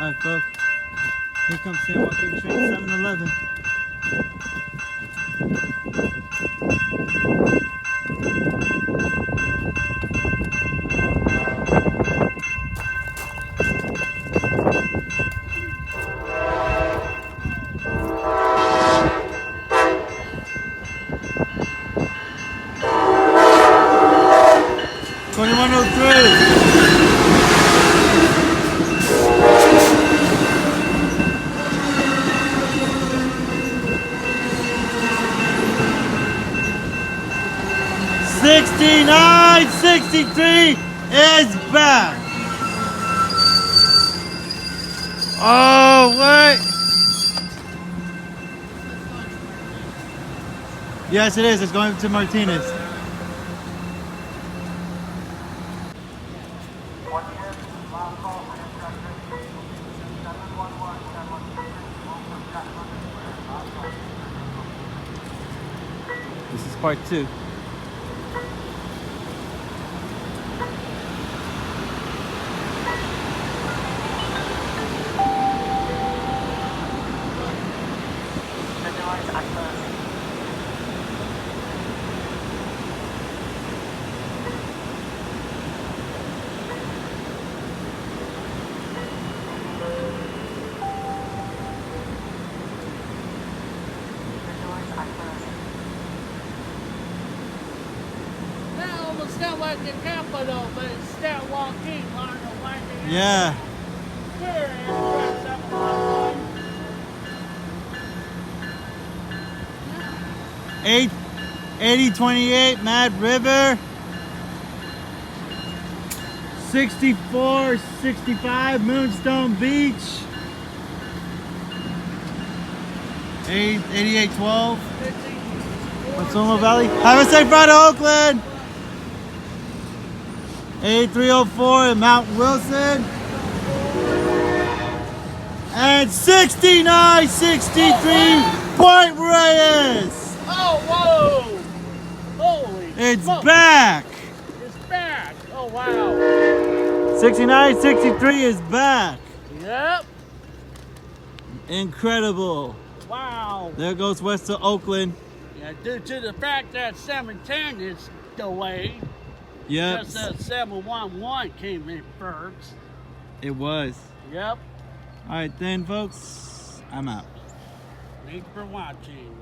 Alright, folks. Here comes San Joaquin train 7-Eleven. $69.63 is back. Oh wait. Yes, it is. It's going to Martinez. This is part 2. It's not like the capital, but it's still Joaquin on the winding. Yeah. Here, 8028 Mad River. 6465 Moonstone Beach. 8812 Sonoma Valley. Have a safe ride to Oakland. 8304 in Mount Wilson. And 6963 Point Reyes. Oh, whoa! Holy It's smoke. back. It's back. Oh, wow. 6963 is back. Yep. Incredible. Wow. There goes west to Oakland. Yeah, due to the fact that 710 is delayed. Yep. Just that 711 came in first. It was. Yep. All right then, folks. I'm out. Thanks for watching.